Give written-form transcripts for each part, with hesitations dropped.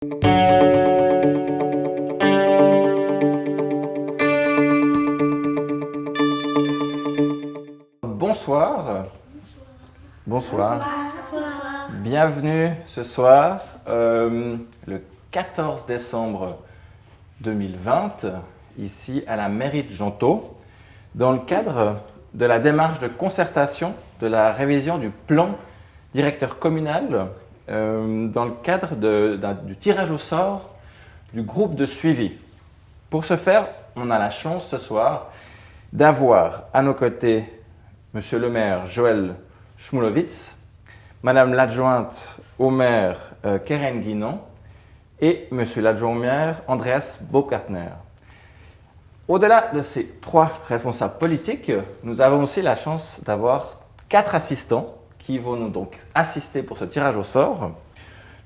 Bonsoir. Bonsoir. Bonsoir. Bienvenue ce soir, le 14 décembre 2020, ici à la mairie de Jonto, dans le cadre de la démarche de concertation de la révision du plan directeur communal, dans le cadre du tirage au sort du groupe de suivi. Pour ce faire, on a la chance ce soir d'avoir à nos côtés Monsieur le maire Joël Schmulowitz, Madame l'adjointe au maire Keren Guinan et Monsieur l'adjoint au maire Andreas Baumgartner. Au-delà de ces trois responsables politiques, nous avons aussi la chance d'avoir 4 assistants qui vont nous donc assister pour ce tirage au sort.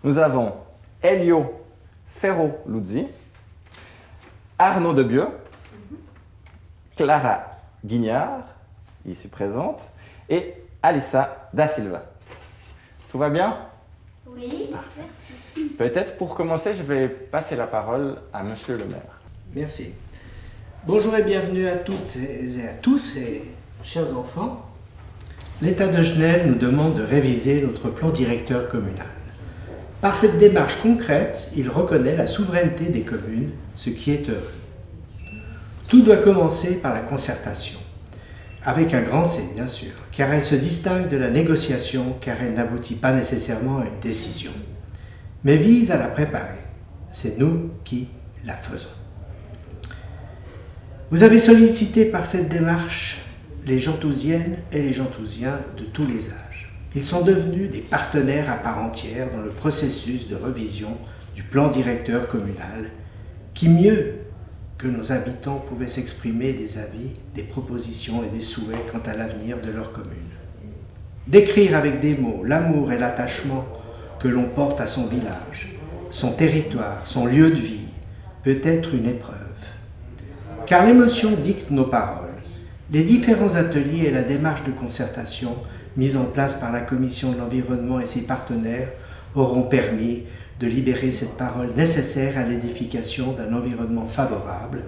Nous avons Elio Ferro-Luzzi, Arnaud Debieux, Clara Guignard, ici présente, et Alissa Da Silva. Tout va bien? Oui, merci. Peut-être pour commencer, je vais passer la parole à Monsieur le maire. Merci. Bonjour et bienvenue à toutes et à tous, et chers enfants. L'État de Genève nous demande de réviser notre plan directeur communal. Par cette démarche concrète, il reconnaît la souveraineté des communes, ce qui est heureux. Tout doit commencer par la concertation. Avec un grand C, bien sûr, car elle se distingue de la négociation, car elle n'aboutit pas nécessairement à une décision, mais vise à la préparer. C'est nous qui la faisons. Vous avez sollicité par cette démarche les Jontousiennes et les Jontousiens de tous les âges. Ils sont devenus des partenaires à part entière dans le processus de révision du plan directeur communal, qui mieux que nos habitants pouvaient s'exprimer des avis, des propositions et des souhaits quant à l'avenir de leur commune. Décrire avec des mots l'amour et l'attachement que l'on porte à son village, son territoire, son lieu de vie, peut être une épreuve. Car l'émotion dicte nos paroles. Les différents ateliers et la démarche de concertation mise en place par la Commission de l'environnement et ses partenaires auront permis de libérer cette parole nécessaire à l'édification d'un environnement favorable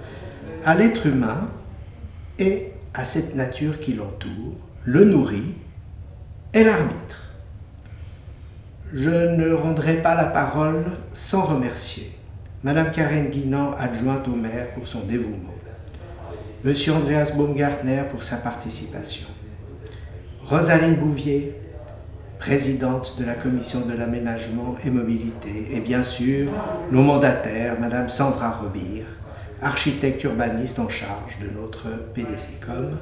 à l'être humain et à cette nature qui l'entoure, le nourrit et l'arbitre. Je ne rendrai pas la parole sans remercier Madame Keren Guinan, adjointe au maire, pour son dévouement, Monsieur Andreas Baumgartner pour sa participation, Rosaline Bouvier, présidente de la commission de l'aménagement et mobilité, et bien sûr nos mandataires, Madame Sandra Robir, architecte urbaniste en charge de notre PDC-Com,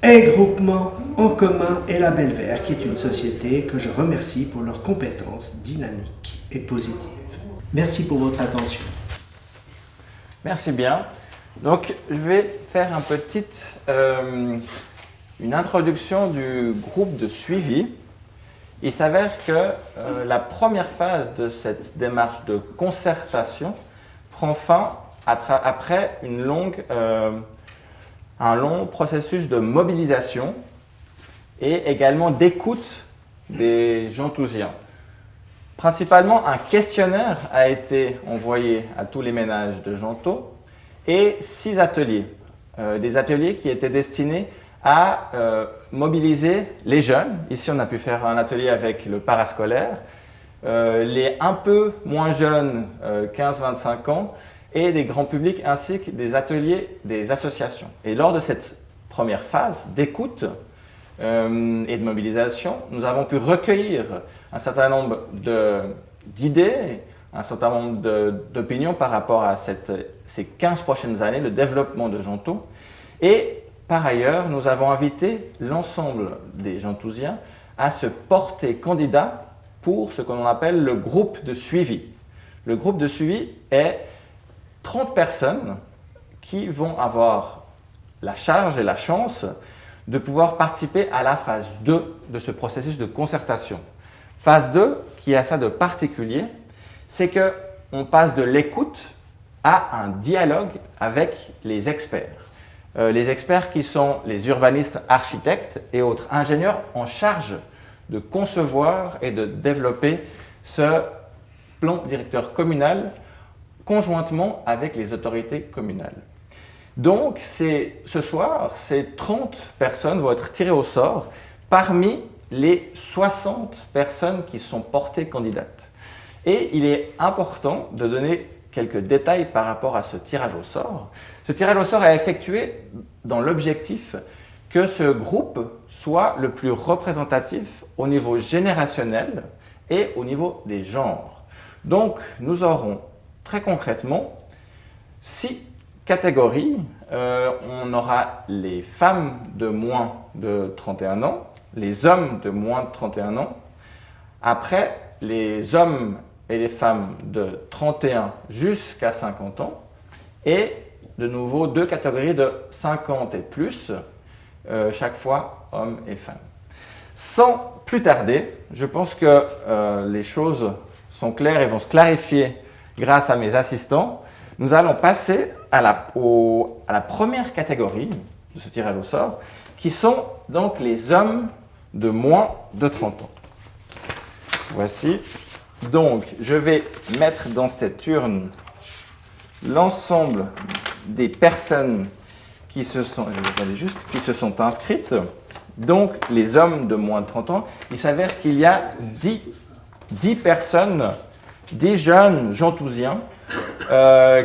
et Groupement en commun et La Belle Vert, qui est une société que je remercie pour leurs compétences dynamiques et positives. Merci pour votre attention. Merci bien. Donc, je vais faire une introduction du groupe de suivi. Il s'avère que la première phase de cette démarche de concertation prend fin après un long processus de mobilisation et également d'écoute des Jontousiens. Principalement, un questionnaire a été envoyé à tous les ménages de Jonto et 6 ateliers. Des ateliers qui étaient destinés à mobiliser les jeunes. Ici, on a pu faire un atelier avec le parascolaire, les un peu moins jeunes, 15-25 ans, et des grands publics, ainsi que des ateliers des associations. Et lors de cette première phase d'écoute et de mobilisation, nous avons pu recueillir un certain nombre d'idées, un certain nombre d'opinions par rapport à ces 15 prochaines années, le développement de Jonto. Et par ailleurs, nous avons invité l'ensemble des Jontousiens à se porter candidat pour ce que l'on appelle le groupe de suivi. Le groupe de suivi est 30 personnes qui vont avoir la charge et la chance de pouvoir participer à la phase 2 de ce processus de concertation. Phase 2, qui a ça de particulier, c'est qu'on passe de l'écoute à un dialogue avec les experts. Les experts qui sont les urbanistes, architectes et autres ingénieurs en charge de concevoir et de développer ce plan directeur communal conjointement avec les autorités communales. Donc, ce soir, ces 30 personnes vont être tirées au sort parmi les 60 personnes qui sont portées candidates. Et il est important de donner quelques détails par rapport à ce tirage au sort. Ce tirage au sort est effectué dans l'objectif que ce groupe soit le plus représentatif au niveau générationnel et au niveau des genres. Donc, nous aurons très concrètement 6 catégories. On aura les femmes de moins de 31 ans, les hommes de moins de 31 ans, après les hommes et les femmes de 31 jusqu'à 50 ans, et de nouveau 2 catégories de 50 et plus, chaque fois hommes et femmes. Sans plus tarder, je pense que les choses sont claires et vont se clarifier grâce à mes assistants. Nous allons passer à la première catégorie de ce tirage au sort, qui sont donc les hommes de moins de 30 ans. Voici. Donc, je vais mettre dans cette urne l'ensemble des personnes qui se sont inscrites. Donc, les hommes de moins de 30 ans, il s'avère qu'il y a 10 personnes, 10 jeunes gentousiens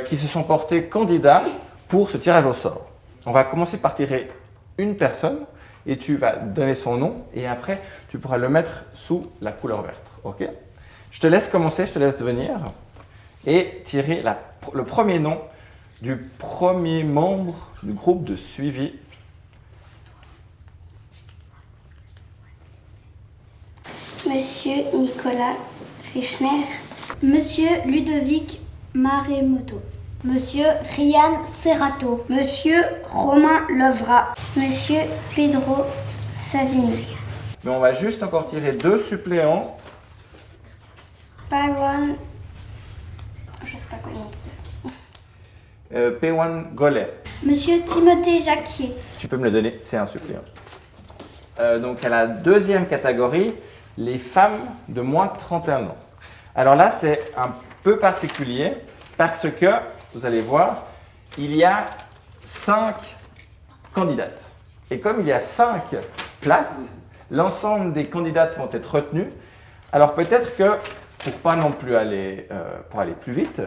qui se sont portés candidats pour ce tirage au sort. On va commencer par tirer une personne et tu vas donner son nom et après, tu pourras le mettre sous la couleur verte. Ok ? Je te laisse commencer, je te laisse venir et tirer le premier nom du premier membre du groupe de suivi. Monsieur Nicolas Richner. Monsieur Ludovic Maremoto. Monsieur Ryan Serrato. Monsieur Romain Lovra. Monsieur Pedro Savigny. Mais on va juste encore tirer 2 suppléants. Byron. Je sais pas quoi il dit. Péwan Gollet. Monsieur Timothée Jacquier. Tu peux me le donner, c'est un suppléant. Donc à la deuxième catégorie, les femmes de moins de 31 ans. Alors là, c'est un peu particulier parce que, vous allez voir, il y a 5 candidates. Et comme il y a 5 places, l'ensemble des candidates vont être retenues. Alors peut-être que, pour aller plus vite,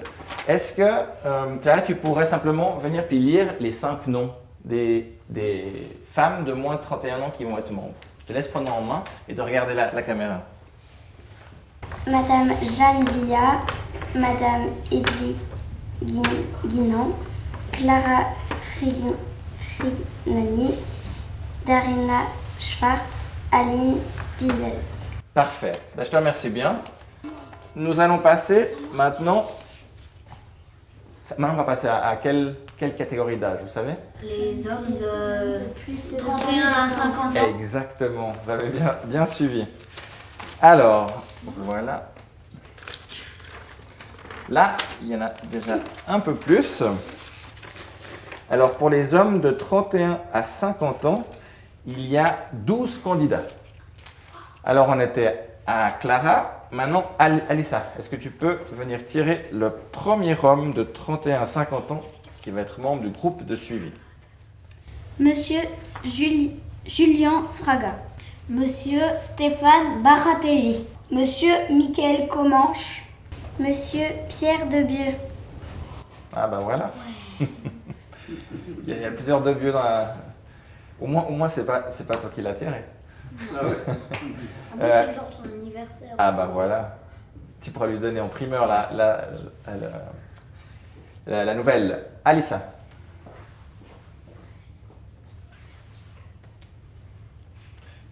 est-ce que, Clara, tu pourrais simplement venir puis lire les 5 noms des femmes de moins de 31 ans qui vont être membres. Je te laisse prendre en main et de regarder la caméra. Madame Jeanne Villa, Madame Eddy Guinan, Clara Frignani, Darina Schwartz, Aline Bizel. Parfait. Ben, je te remercie bien. Nous allons passer maintenant. Maintenant, on va passer à quelle catégorie d'âge, vous savez? Les hommes de 31 à 50 ans. Exactement, vous avez bien suivi. Alors, voilà. Là, il y en a déjà un peu plus. Alors, pour les hommes de 31 à 50 ans, il y a 12 candidats. Alors, on était à Clara. Maintenant, Alissa, est-ce que tu peux venir tirer le premier homme de 31 à 50 ans qui va être membre du groupe de suivi? Monsieur Julien Fraga. Monsieur Stéphane Baratelli. Monsieur Michael Comanche. Monsieur Pierre Debieux. Ah ben voilà. Il y a plusieurs Debieux dans la... Au moins c'est pas toi qui l'as tiré. Ah ouais. En plus, c'est le jour de son anniversaire. Ah bah voilà. Tu pourras lui donner en primeur la nouvelle. Alissa.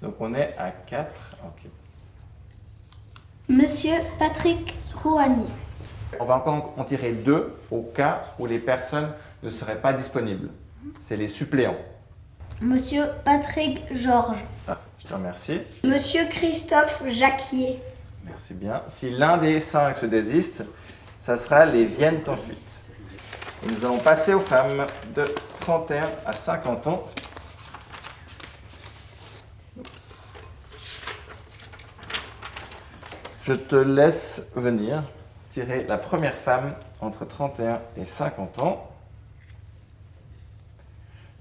Donc on est à 4. Ok. Monsieur Patrick Rouhani. On va encore en tirer 2 au cas où les personnes ne seraient pas disponibles. C'est les suppléants. Monsieur Patrick Georges. Ah, je te remercie. Monsieur Christophe Jacquier. Merci bien. Si l'un des 5 se désiste, ça sera les viennent ensuite. Et nous allons passer aux femmes de 31 à 50 ans. Je te laisse venir tirer la première femme entre 31 et 50 ans.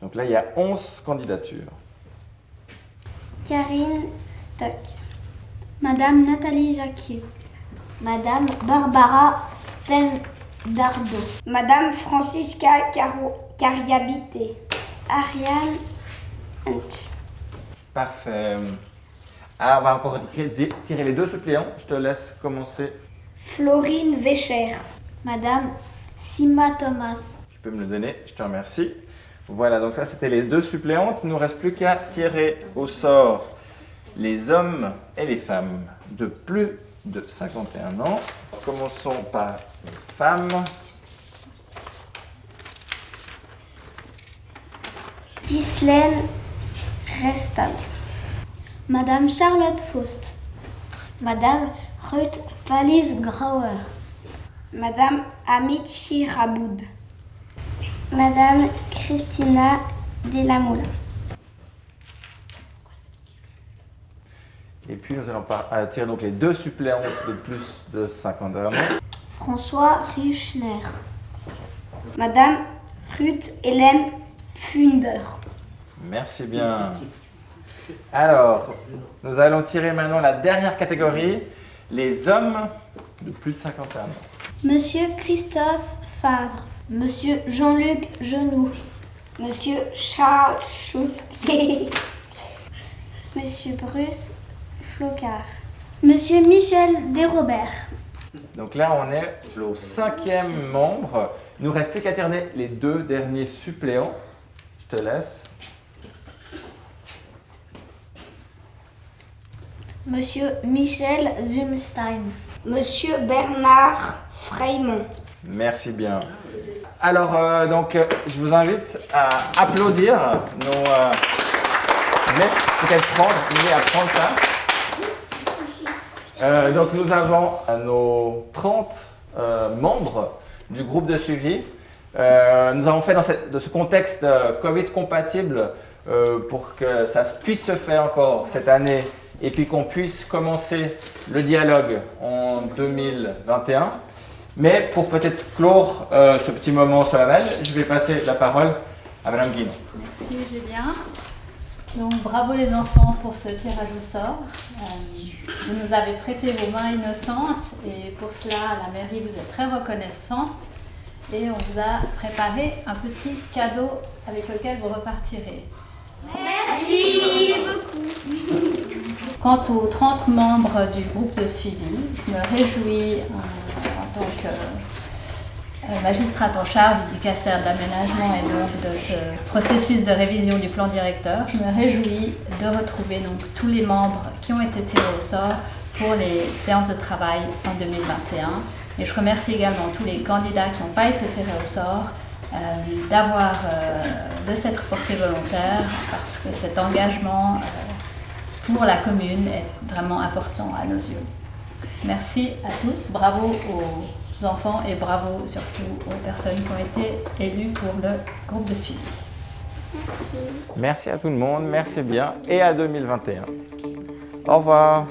Donc là, il y a 11 candidatures. Karine Stock. Madame Nathalie Jacquier. Madame Barbara Stendardo. Madame Francisca Cariabité. Ariane Hunt. Parfait. Alors, on va encore tirer les 2 suppléants. Je te laisse commencer. Florine Vécher. Madame Sima Thomas. Tu peux me le donner, je te remercie. Voilà, donc ça c'était les 2 suppléantes. Il ne nous reste plus qu'à tirer au sort les hommes et les femmes de plus de 51 ans. Commençons par les femmes. Ghislaine Restal. Madame Charlotte Faust. Madame Ruth Wallis-Grauer. Madame Amici Raboud. Madame Christina Delamoula. Et puis nous allons tirer donc les 2 suppléantes de plus de 51 ans. François Richner. Madame Ruth Hélène Funder. Merci bien. Alors, nous allons tirer maintenant la dernière catégorie, les hommes de plus de 51 ans. Monsieur Christophe Favre. Monsieur Jean-Luc Genoux. Monsieur Charles Chausse-Pied. Monsieur Bruce Flocard. Monsieur Michel Desrobert. Donc là, on est au 5e membre. Il nous reste plus qu'à tirer les 2 derniers suppléants. Je te laisse. Monsieur Michel Zumstein. Monsieur Bernard Freymont. Merci bien. Alors, je vous invite à applaudir nos... laisse peut-être prendre ça. Donc, nous avons nos 30 membres du groupe de suivi. Nous avons fait dans ce contexte Covid compatible pour que ça puisse se faire encore cette année et puis qu'on puisse commencer le dialogue en 2021. Mais pour peut-être clore ce petit moment solennel, je vais passer la parole à Madame Guinon. Merci Julien. Donc bravo les enfants pour ce tirage au sort. Vous nous avez prêté vos mains innocentes et pour cela la mairie vous est très reconnaissante et on vous a préparé un petit cadeau avec lequel vous repartirez. Merci beaucoup. Quant aux 30 membres du groupe de suivi, je me réjouis en tant que magistrate en charge du dicastère de l'aménagement et donc de ce processus de révision du plan directeur. Je me réjouis de retrouver donc tous les membres qui ont été tirés au sort pour les séances de travail en 2021. Et je remercie également tous les candidats qui n'ont pas été tirés au sort de s'être portés volontaires parce que cet engagement pour la commune est vraiment important à nos yeux. Merci à tous, bravo aux enfants et bravo surtout aux personnes qui ont été élues pour le groupe de suivi. Merci à tout le monde, merci bien et à 2021. Au revoir.